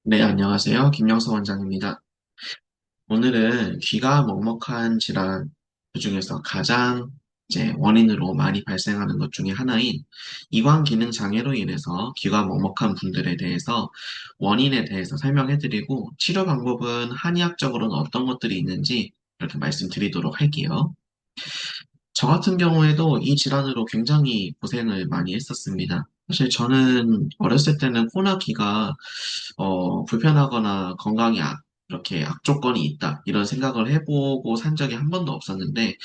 네, 안녕하세요. 김영석 원장입니다. 오늘은 귀가 먹먹한 질환 그중에서 가장 이제 원인으로 많이 발생하는 것 중에 하나인 이관 기능 장애로 인해서 귀가 먹먹한 분들에 대해서 원인에 대해서 설명해드리고 치료 방법은 한의학적으로는 어떤 것들이 있는지 이렇게 말씀드리도록 할게요. 저 같은 경우에도 이 질환으로 굉장히 고생을 많이 했었습니다. 사실 저는 어렸을 때는 코나 귀가 불편하거나 건강에 이렇게 악조건이 있다 이런 생각을 해보고 산 적이 한 번도 없었는데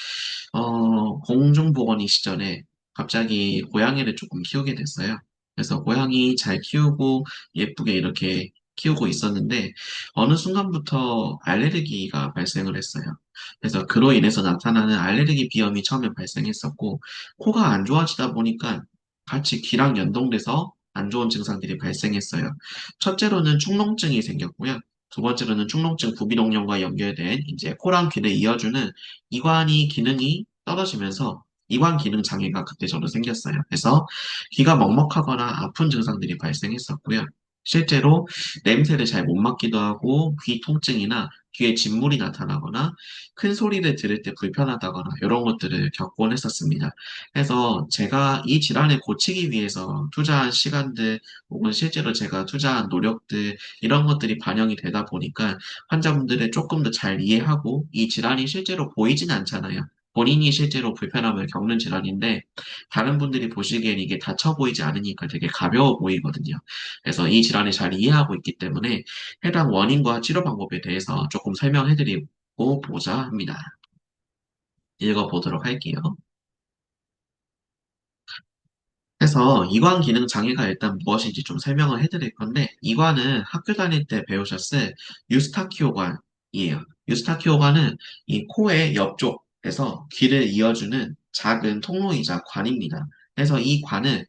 공중보건의 시절에 갑자기 고양이를 조금 키우게 됐어요. 그래서 고양이 잘 키우고 예쁘게 이렇게 키우고 있었는데 어느 순간부터 알레르기가 발생을 했어요. 그래서 그로 인해서 나타나는 알레르기 비염이 처음에 발생했었고 코가 안 좋아지다 보니까 같이 귀랑 연동돼서 안 좋은 증상들이 발생했어요. 첫째로는 축농증이 생겼고요. 두 번째로는 축농증 부비동령과 연결된 이제 코랑 귀를 이어주는 이관이 기능이 떨어지면서 이관 기능 장애가 그때 저도 생겼어요. 그래서 귀가 먹먹하거나 아픈 증상들이 발생했었고요. 실제로 냄새를 잘 못 맡기도 하고 귀 통증이나 귀에 진물이 나타나거나 큰 소리를 들을 때 불편하다거나 이런 것들을 겪곤 했었습니다. 그래서 제가 이 질환을 고치기 위해서 투자한 시간들 혹은 실제로 제가 투자한 노력들 이런 것들이 반영이 되다 보니까 환자분들을 조금 더 잘 이해하고 이 질환이 실제로 보이진 않잖아요. 본인이 실제로 불편함을 겪는 질환인데 다른 분들이 보시기엔 이게 다쳐 보이지 않으니까 되게 가벼워 보이거든요. 그래서 이 질환을 잘 이해하고 있기 때문에 해당 원인과 치료 방법에 대해서 조금 설명해드리고 보자 합니다. 읽어보도록 할게요. 그래서 이관 기능 장애가 일단 무엇인지 좀 설명을 해드릴 건데, 이관은 학교 다닐 때 배우셨을 유스타키오관이에요. 유스타키오관은 이 코의 옆쪽에서 귀를 이어주는 작은 통로이자 관입니다. 그래서 이 관을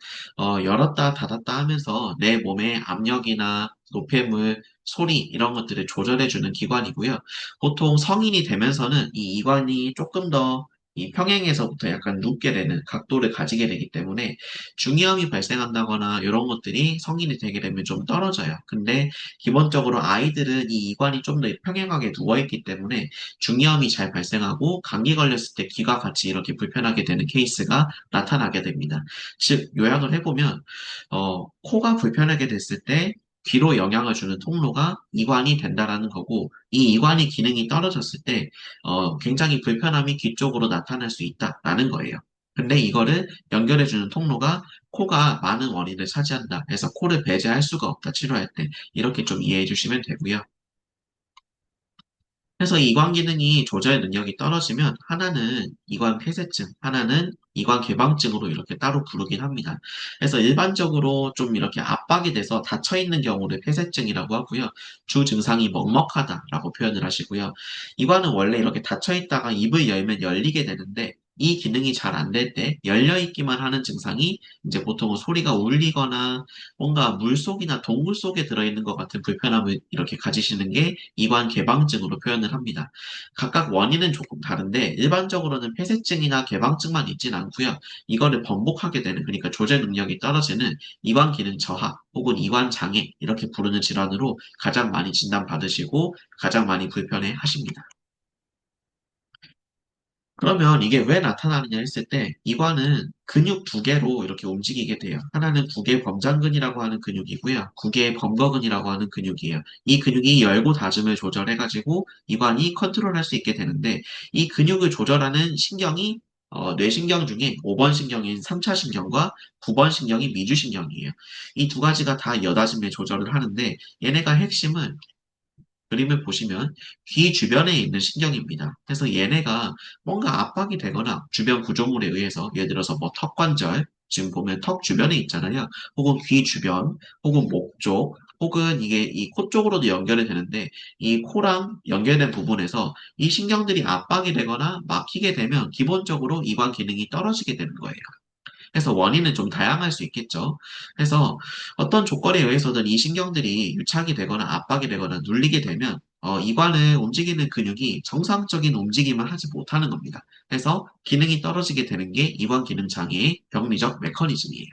열었다 닫았다 하면서 내 몸의 압력이나 노폐물, 소리 이런 것들을 조절해주는 기관이고요. 보통 성인이 되면서는 이 이관이 조금 더 이 평행에서부터 약간 눕게 되는 각도를 가지게 되기 때문에 중이염이 발생한다거나 이런 것들이 성인이 되게 되면 좀 떨어져요. 근데 기본적으로 아이들은 이 이관이 좀 더 평행하게 누워있기 때문에 중이염이 잘 발생하고 감기 걸렸을 때 귀가 같이 이렇게 불편하게 되는 케이스가 나타나게 됩니다. 즉, 요약을 해보면, 코가 불편하게 됐을 때 귀로 영향을 주는 통로가 이관이 된다라는 거고, 이 이관이 기능이 떨어졌을 때, 굉장히 불편함이 귀 쪽으로 나타날 수 있다라는 거예요. 근데 이거를 연결해주는 통로가 코가 많은 원인을 차지한다. 그래서 코를 배제할 수가 없다. 치료할 때. 이렇게 좀 이해해 주시면 되고요. 그래서 이관 기능이 조절 능력이 떨어지면 하나는 이관 폐쇄증, 하나는 이관 개방증으로 이렇게 따로 부르긴 합니다. 그래서 일반적으로 좀 이렇게 압박이 돼서 닫혀 있는 경우를 폐쇄증이라고 하고요. 주 증상이 먹먹하다라고 표현을 하시고요. 이관은 원래 이렇게 닫혀 있다가 입을 열면 열리게 되는데 이 기능이 잘 안 될 때 열려 있기만 하는 증상이 이제 보통은 소리가 울리거나 뭔가 물속이나 동굴 속에 들어있는 것 같은 불편함을 이렇게 가지시는 게 이관 개방증으로 표현을 합니다. 각각 원인은 조금 다른데 일반적으로는 폐쇄증이나 개방증만 있진 않고요. 이거를 번복하게 되는 그러니까 조절 능력이 떨어지는 이관 기능 저하 혹은 이관 장애 이렇게 부르는 질환으로 가장 많이 진단받으시고 가장 많이 불편해 하십니다. 그러면 이게 왜 나타나느냐 했을 때 이관은 근육 두 개로 이렇게 움직이게 돼요. 하나는 구개 범장근이라고 하는 근육이고요. 구개 범거근이라고 하는 근육이에요. 이 근육이 열고 닫음을 조절해가지고 이관이 컨트롤할 수 있게 되는데 이 근육을 조절하는 신경이 뇌신경 중에 5번 신경인 3차 신경과 9번 신경이 미주신경이에요. 이 두 가지가 다 여닫음을 조절을 하는데 얘네가 핵심은 그림을 보시면 귀 주변에 있는 신경입니다. 그래서 얘네가 뭔가 압박이 되거나 주변 구조물에 의해서 예를 들어서 뭐 턱관절, 지금 보면 턱 주변에 있잖아요. 혹은 귀 주변, 혹은 목 쪽, 혹은 이게 이 코 쪽으로도 연결이 되는데 이 코랑 연결된 부분에서 이 신경들이 압박이 되거나 막히게 되면 기본적으로 이관 기능이 떨어지게 되는 거예요. 그래서 원인은 좀 다양할 수 있겠죠. 그래서 어떤 조건에 의해서든 이 신경들이 유착이 되거나 압박이 되거나 눌리게 되면 이관을 움직이는 근육이 정상적인 움직임을 하지 못하는 겁니다. 그래서 기능이 떨어지게 되는 게 이관 기능 장애의 병리적 메커니즘이에요.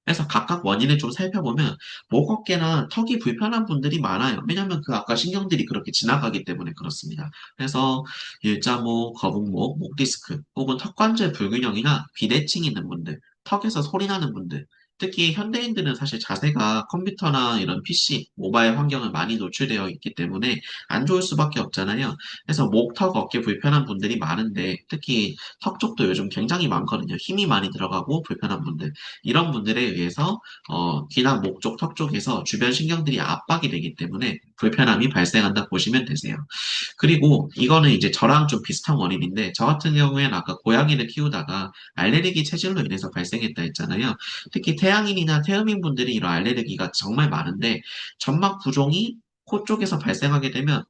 그래서 각각 원인을 좀 살펴보면 목 어깨나 턱이 불편한 분들이 많아요. 왜냐하면 그 아까 신경들이 그렇게 지나가기 때문에 그렇습니다. 그래서 일자목, 거북목, 목 디스크 혹은 턱관절 불균형이나 비대칭 있는 분들, 턱에서 소리 나는 분들, 특히 현대인들은 사실 자세가 컴퓨터나 이런 PC, 모바일 환경을 많이 노출되어 있기 때문에 안 좋을 수밖에 없잖아요. 그래서 목, 턱, 어깨 불편한 분들이 많은데 특히 턱 쪽도 요즘 굉장히 많거든요. 힘이 많이 들어가고 불편한 분들. 이런 분들에 의해서 귀나 목 쪽, 턱 쪽에서 주변 신경들이 압박이 되기 때문에 불편함이 발생한다 보시면 되세요. 그리고 이거는 이제 저랑 좀 비슷한 원인인데 저 같은 경우에는 아까 고양이를 키우다가 알레르기 체질로 인해서 발생했다 했잖아요. 특히 태양인이나 태음인 분들이 이런 알레르기가 정말 많은데 점막 부종이 코 쪽에서 발생하게 되면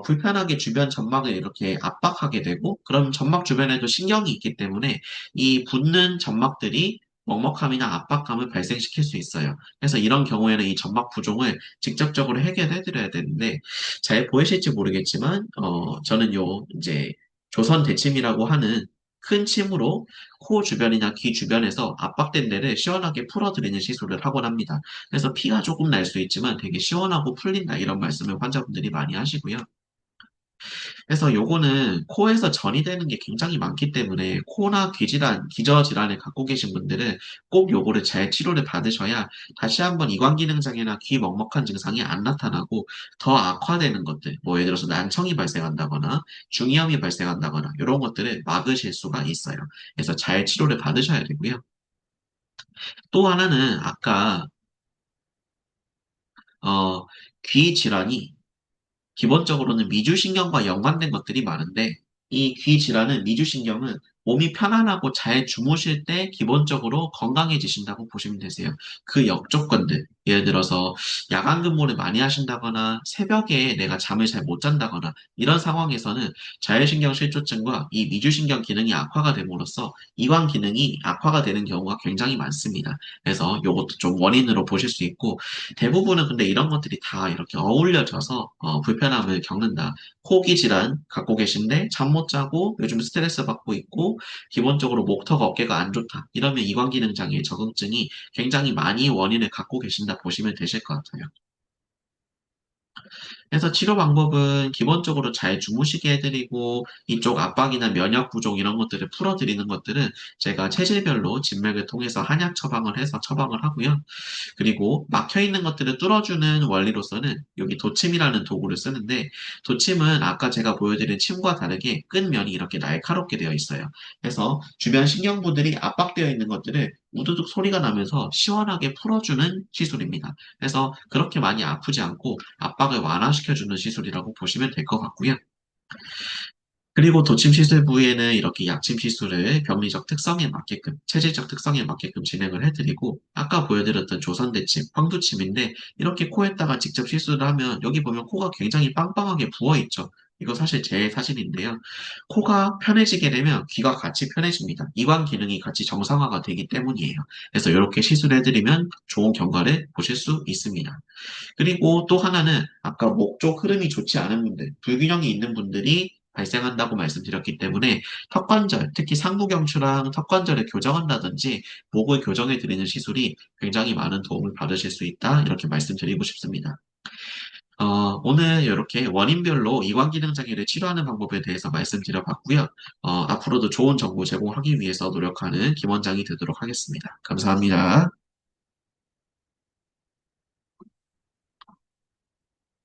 불편하게 주변 점막을 이렇게 압박하게 되고 그럼 점막 주변에도 신경이 있기 때문에 이 붓는 점막들이 먹먹함이나 압박감을 발생시킬 수 있어요. 그래서 이런 경우에는 이 점막 부종을 직접적으로 해결해 드려야 되는데 잘 보이실지 모르겠지만, 저는 이제 조선 대침이라고 하는 큰 침으로 코 주변이나 귀 주변에서 압박된 데를 시원하게 풀어드리는 시술을 하곤 합니다. 그래서 피가 조금 날 수 있지만 되게 시원하고 풀린다 이런 말씀을 환자분들이 많이 하시고요. 그래서 요거는 코에서 전이 되는 게 굉장히 많기 때문에 코나 귀질환, 기저질환을 갖고 계신 분들은 꼭 요거를 잘 치료를 받으셔야 다시 한번 이관기능장애나 귀 먹먹한 증상이 안 나타나고 더 악화되는 것들, 뭐 예를 들어서 난청이 발생한다거나 중이염이 발생한다거나 이런 것들을 막으실 수가 있어요. 그래서 잘 치료를 받으셔야 되고요. 또 하나는 아까 어, 귀 질환이 기본적으로는 미주신경과 연관된 것들이 많은데 이 귀 질환은 미주신경은 몸이 편안하고 잘 주무실 때 기본적으로 건강해지신다고 보시면 되세요. 그 역조건들, 예를 들어서 야간 근무를 많이 하신다거나 새벽에 내가 잠을 잘 못 잔다거나 이런 상황에서는 자율신경 실조증과 이 미주신경 기능이 악화가 됨으로써 이관 기능이 악화가 되는 경우가 굉장히 많습니다. 그래서 이것도 좀 원인으로 보실 수 있고 대부분은 근데 이런 것들이 다 이렇게 어울려져서 불편함을 겪는다. 호기 질환 갖고 계신데 잠 못 자고 요즘 스트레스 받고 있고 기본적으로 목, 턱, 어깨가 안 좋다. 이러면 이관기능 장애, 적응증이 굉장히 많이 원인을 갖고 계신다 보시면 되실 것 같아요. 그래서 치료 방법은 기본적으로 잘 주무시게 해드리고 이쪽 압박이나 면역 부종 이런 것들을 풀어드리는 것들은 제가 체질별로 진맥을 통해서 한약 처방을 해서 처방을 하고요. 그리고 막혀 있는 것들을 뚫어주는 원리로서는 여기 도침이라는 도구를 쓰는데 도침은 아까 제가 보여드린 침과 다르게 끝면이 이렇게 날카롭게 되어 있어요. 그래서 주변 신경부들이 압박되어 있는 것들을 우두둑 소리가 나면서 시원하게 풀어주는 시술입니다. 그래서 그렇게 많이 아프지 않고 압박을 완화시켜주는 시술이라고 보시면 될 것 같고요. 그리고 도침 시술 부위에는 이렇게 약침 시술을 병리적 특성에 맞게끔, 체질적 특성에 맞게끔 진행을 해드리고, 아까 보여드렸던 조선대침, 황두침인데, 이렇게 코에다가 직접 시술을 하면, 여기 보면 코가 굉장히 빵빵하게 부어있죠. 이거 사실 제 사진인데요. 코가 편해지게 되면 귀가 같이 편해집니다. 이관 기능이 같이 정상화가 되기 때문이에요. 그래서 이렇게 시술해드리면 좋은 결과를 보실 수 있습니다. 그리고 또 하나는 아까 목 쪽 흐름이 좋지 않은 분들, 불균형이 있는 분들이 발생한다고 말씀드렸기 때문에 턱관절, 특히 상부경추랑 턱관절을 교정한다든지 목을 교정해 드리는 시술이 굉장히 많은 도움을 받으실 수 있다. 이렇게 말씀드리고 싶습니다. 오늘 이렇게 원인별로 이관기능 장애를 치료하는 방법에 대해서 말씀드려봤고요. 앞으로도 좋은 정보 제공하기 위해서 노력하는 김 원장이 되도록 하겠습니다. 감사합니다.